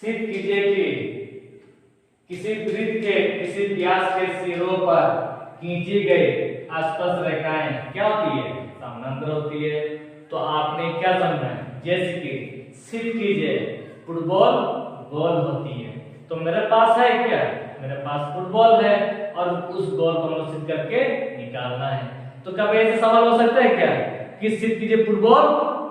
सिद्ध कीजिए कि किसी वृत्त के किसी व्यास के सिरों पर खींची गई आसपास रेखाएं क्या होती है, समानांतर होती है। तो आपने क्या समझा है, जैसे कि सिद्ध कीजिए फुटबॉल गोल होती है। तो मेरे पास है क्या, मेरे पास फुटबॉल है और उस गोल को मुझे सिद्ध करके निकालना है। तो कभी ऐसे सवाल हो सकता है क्या कि सिद्ध कीजिए फुटबॉल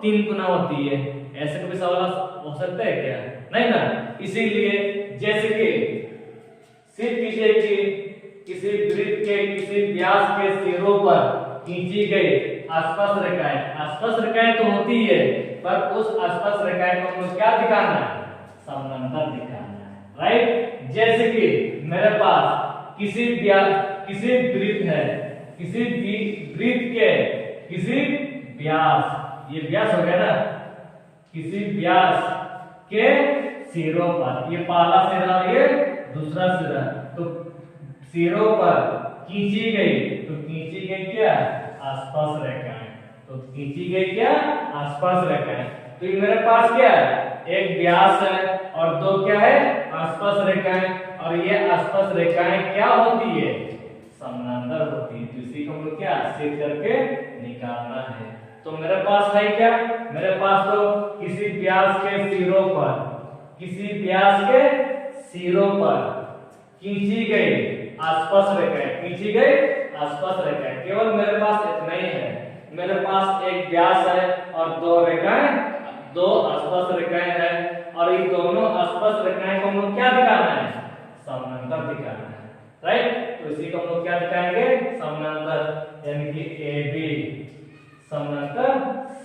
3 गुना होती है, ऐसे कभी सवाल हो सकता है क्या, नहीं ना। इसीलिए जैसे कि सिद्ध कीजिए कि किसी वृत्त के किसी व्यास के सिरों पर खींची गई आसपास रेखाएं तो होती है, पर उस आसपास रेखाएं को हमें क्या दिखाना है, समानांतर दिखाना है, राइट। जैसे कि मेरे पास किसी वृत्त है, किसी वृत्त के किसी व्यास, ये व्यास हो गया ना, किसी व्यास के सिरों पर, ये पहला सिरा और ये दूसरा सिरा, तो सिरों पर खींची गई, तो खींची गई क्या, आसपास रेखाएं, तो खींची गई क्या, आसपास रेखाएं। तो ये मेरे पास क्या है, एक व्यास है और 2 क्या है, आसपास रेखाएं, और ये आसपास रेखाएं क्या होती है, समानांतर होती है। तो इसी को हम लोग क्या सिद्ध करके निकालना है। तो मेरे पास है क्या, मेरे पास तो किसी व्यास के सिरों पर, किसी व्यास के सिरों पर खींची गई आसपास रेखाएं, खींची गई आसपास रेखाएं, केवल मेरे पास इतना ही है। मेरे पास एक व्यास है और 2 रेखाएं, 2 आसपास रेखाएं हैं, और ये दोनों आसपास रेखाएं को हम क्या दिखाना है, समानांतर दिखाना है, राइट। तो इसी को हम लोग क्या दिखाएंगे, समानांतर, यानी कि AB समानांतर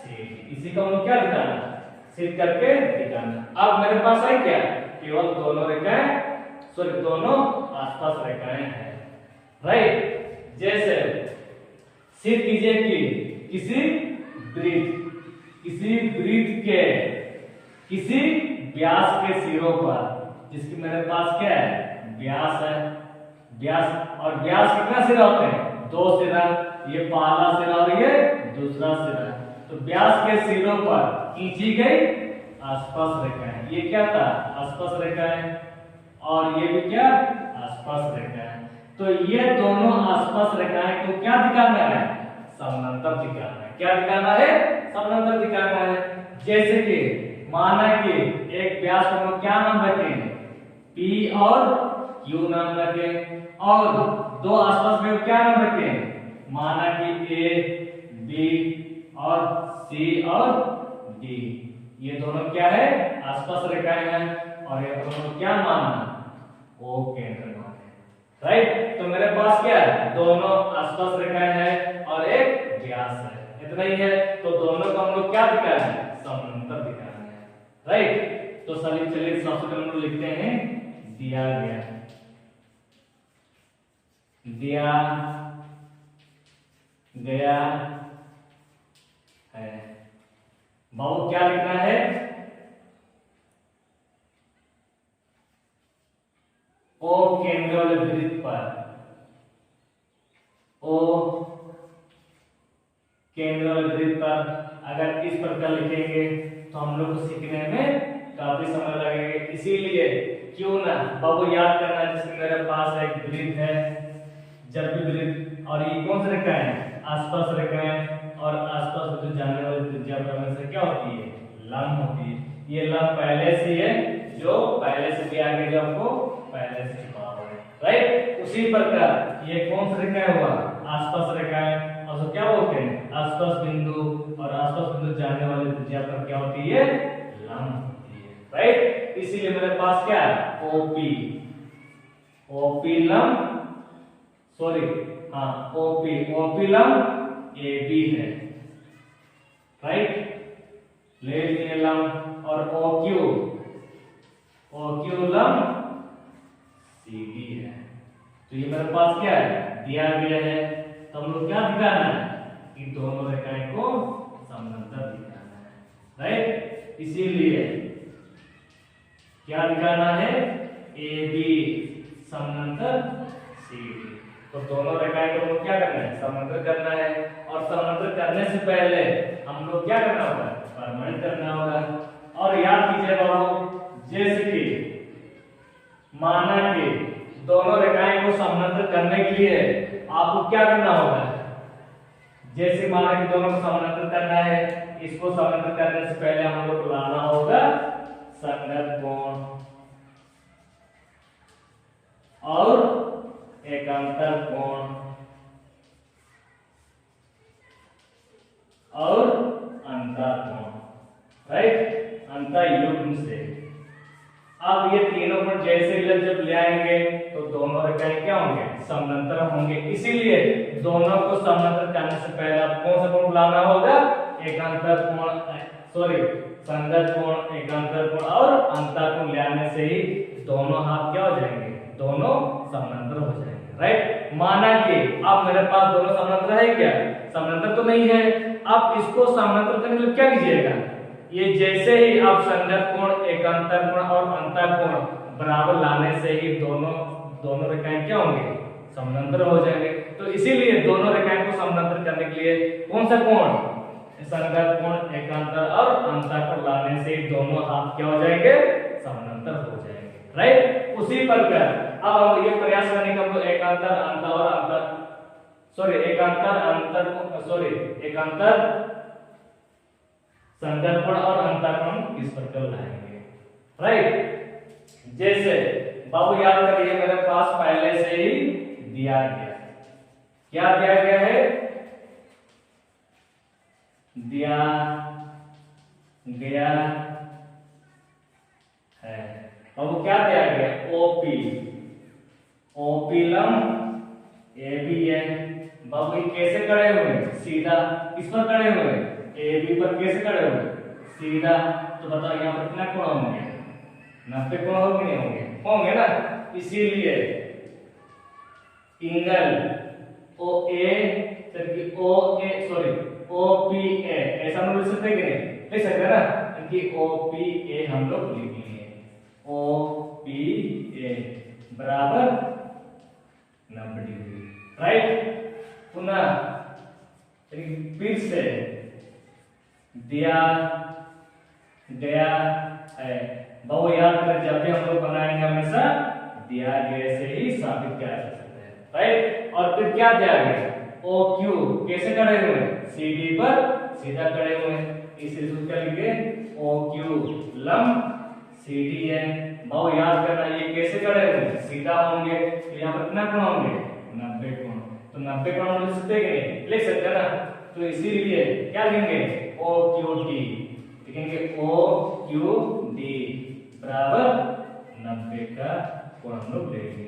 CD, इसी को हम लोग क्या दिखाना, सिद्ध करके दिखाना। अब मेरे पास है क्या, केवल दोनों रेखाएं, सॉरी दोनों आसपास रेखाएं हैं, राइट। जैसे सिद्ध कीजिए कि किसी वृत्त के किसी व्यास के सिरों पर, जिसकी मेरे पास क्या है, व्यास है, व्यास, और व्यास कितना सिरा होते हैं, 2 सिरा, ये पहला सिरा और ये दूसरा सिरा। तो व्यास के सिरों पर खींची गई आसपास रेखाएं, ये क्या था, आसपास रेखाएं, और ये भी क्या, आसपास रेखाएं। तो ये दोनों आसपास रेखाएं को क्या दिखाना है, समानांतर दिखाना है। क्या दिखाना है, समानांतर दिखाना है। जैसे कि माना कि एक व्यास को हम क्या नाम रखें, P और Q नाम रखें, और 2 आसपास में क्या नाम रखें, माना कि A, B और C और D, ये दोनों क्या है, आसपास रेखाएं हैं, और ये दोनों क्या माना, O केंद्र माने, राइट। तो मेरे पास क्या है, दोनों आसपास रेखाएं हैं और एक व्यास है, इतना ही है। तो दोनों को हम लोग क्या दिखाना है, समानांतर दिखाना है, राइट। तो चलिए सबसे पहले हम लोग लिखते हैं, दिया गया है। बाबू क्या लिखना है, O केंद्र वाले वृत्त पर, O केंद्र वाले वृत्त पर अगर इस प्रकार लिखेंगे तो हम लोग को सीखने में काफी समय लगेगा। इसीलिए क्यों ना बाबू याद करना, जैसे मेरे पास एक वृत्त है, जब भी वृत्त, और ये कौन सी रेखा है, आसपास रेखाएं, और आसपास जो जाने वाली त्रिज्या से क्या होती है, लंब होती है। ये लंब पहले से है, जो पहले से भी आगे जो आपको पहले से छुपा हुआ है, राइट। उसी प्रकार ये कौन सी रेखा हुआ, आसपास रेखाएं, और तो क्या बोलते हैं, आसपास बिंदु, और आसपास बिंदु जाने वाली त्रिज्या पर क्या होती है, लंब होती है, राइट। इसीलिए मेरे पास क्या है, OP लंब, सॉरी हाँ, OP लंब AB है, राइट, ले लिए लंब, और OQ लंब CD है। तो ये मेरे पास क्या है, दिया गया है। तो हम लोग क्या दिखाना है, कि दोनों रेखाएं को समानांतर दिखाना है, राइट। इसीलिए क्या दिखाना है, AB समानांतर CD। तो दोनों रेखाएं को हम लोग क्या करना है, समानांतर करना है, और समानांतर करने से पहले हम लोग क्या करना होगा, परमानेंट करना होगा। और याद कीजिए बाबू, जैसे कि माना कि दोनों रेखाएं को समानांतर करने के लिए आपको क्या करना होगा। जैसे माना कि दोनों को समानांतर करना है, इसको समानांतर करने से पहले हम लोग को लाना होगा संगत कोण और एकांतर कोण और अंतर कोण, राइट, अंतर युग्म से। अब ये तीनों कोण जैसे जब ले आएंगे तो दोनों रेखाएं क्या होंगे, समानांतर होंगे। इसीलिए दोनों को समानांतर करने से पहले आप कौन सा कोण लाना होगा, एकांतर कोण, सॉरी संगत कोण, एकांतर कोण और अंतर कोण ले आने से ही दोनों हाथ क्या हो जाएंगे, दोनों समानांतर हो जाएंगे, राइट। माना कि अब मेरे पास दोनों समानांतर है क्या, समानांतर तो नहीं है। अब इसको समानांतर करने के लिए क्या कीजिएगा, ये जैसे ही आप संगत कोण, एकांतर कोण और अंतर कोण बराबर लाने से ही दोनों रेखाएं क्या होंगे, समानांतर हो जाएंगे। तो इसीलिए दोनों रेखाएं को समानांतर करने के लिए कौन सा कोण, संगत कोण, एकांतर और अंतर कोण लाने से ही दोनों हाथ क्या हो जाएंगे, समानांतर हो जाएंगे, राइट। उसी प्रकार अब हम ये प्रयास करने का हम एकांतर अंतर और अंतर एकांतर संगत कोण और अंतर कोण इस प्रकार लाएंगे, राइट। जैसे बाबू याद करिए, मेरे पास पहले से ही दिया गया, क्या दिया गया है, दिया गया है। बाबू क्या दिया गया, ओपी लंब एबी है। बाबू कैसे खड़े हुए, सीधा, किस पर खड़े हुए, एबी पर कैसे खड़े हुए, सीधा। तो बताओ यहाँ पर कितना कोण होंगे, 90 कोण होंगे, नहीं होंगे, होंगे ना। इसीलिए एंगल OPA ऐसा हम लोग लिख सकते हैं कि नहीं, लिख सकते हैं ना, कि OPA हम लोग लिख लेंगे, OPA बराबर 90 डिग्री, राइट। पुनः फिर से दिया गया है। बहु याद करें, जब भी हम लोग बनाएंगे हमेशा दिया गया से ही साबित किया जा सकता है, राइट। और फिर क्या दिया गया, OQ कैसे खड़े हुए, CD पर सीधा खड़े हुए, इसलिए सूत्र लिखे OQ लंब CD है। बहु याद करना, ये कैसे खड़े हुए, सीधा होंगे, तो यहाँ पर कितना कोण होंगे, 90 कोण। तो 90 कोण हम लिख सकते हैं कि नहीं, लिख सकते हैं ना। तो इसीलिए क्या लिखेंगे, OQD लिखेंगे, OQD बराबर 90 का कोण हम लोग लेंगे।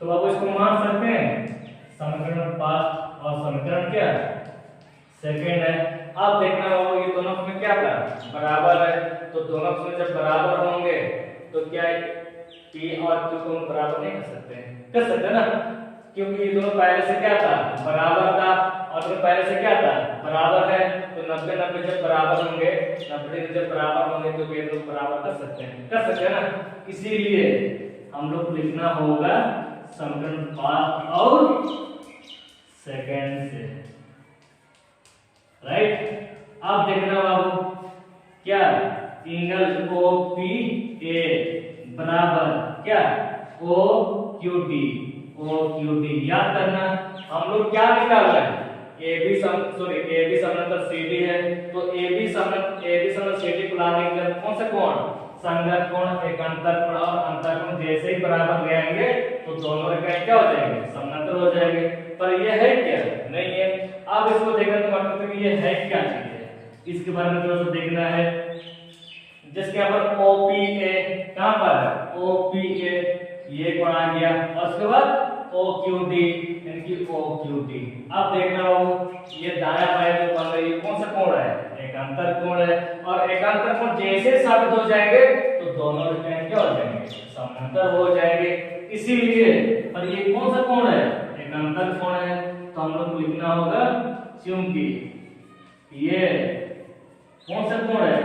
तो अब इसको मान सकते हैं समीकरण 5 और समीकरण क्या, सेकंड है। अब देखना होगा ये दोनों में क्या था, बराबर है। तो दोनों में जब बराबर होंगे तो क्या P और Q को बराबर नहीं कर सकते, कर सकते ना, क्योंकि ये दोनों पहले से क्या था, बराबर था, और तो पहले से क्या था, बराबर है। तो 90 जब बराबर होंगे, 90 जब बराबर होंगे तो ये दोनों बराबर कर सकते हैं ना। इसीलिए हम लोग लिखना होगा समीकरण 5 और सेकंड से, राइट। अब देखना बाबू क्या, एंगल OPA बराबर क्या, OQD याद करना। हम लोग क्या निकालना है, AB समानांतर CD है, तो AB समानांतर CD को लाने के लिए कौन सा कोण, संगत कोण, एकांतर कोण और अंतर कोण जैसे ही बराबर ले आएंगे तो दोनों रेखाएं क्या हो जाएंगे, समानांतर हो जाएंगे। पर ये है क्या, नहीं है। अब इसको देखना तो मतलब कि ये है क्या चीज है, इसके बारे में थोड़ा सा देखना है। जिसके यहाँ पर OPA कहां पर है, OPA ये कोण आ गया, और उसके बाद OQD यानी कि OQD। अब देखना हो ये दाया बायां जो बन रही है कौन सा कोण है, एकांतर कोण है। और एकांतर कोण जैसे साबित हो जाएंगे तो दोनों रेखाएं क्या हो जाएंगे, समानांतर हो जाएंगे। इसीलिए पर ये कौन सा कोण है, एकांतर कोण है। तो हम लोग लिखना होगा, क्योंकि ये कौन सा कोण है,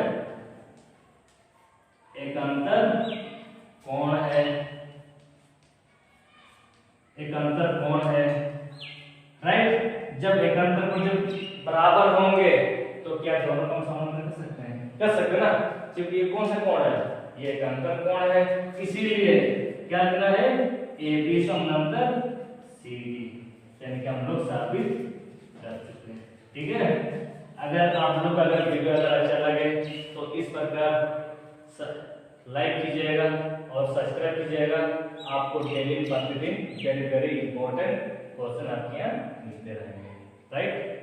एकांतर कोण है, एकांतर कोण है, राइट। जब एकांतर कोण जब बराबर होंगे तो क्या दोनों को समानांतर कर सकते हैं, कर सकते ना, क्योंकि ये कौन सा कोण है, ये एकांतर कोण है। इसीलिए क्या लग रहा है, ए बी समानांतर सी डी, यानी कि हम लोग साबित कर चुके हैं। ठीक है, अगर आप लोग अगर वीडियो अगर अच्छा लगे तो इस प्रकार लाइक कीजिएगा और सब्सक्राइब कीजिएगा। आपको डेली प्रतिदिन वेरी वेरी इंपॉर्टेंट क्वेश्चन आपके यहाँ मिलते रहेंगे, राइट।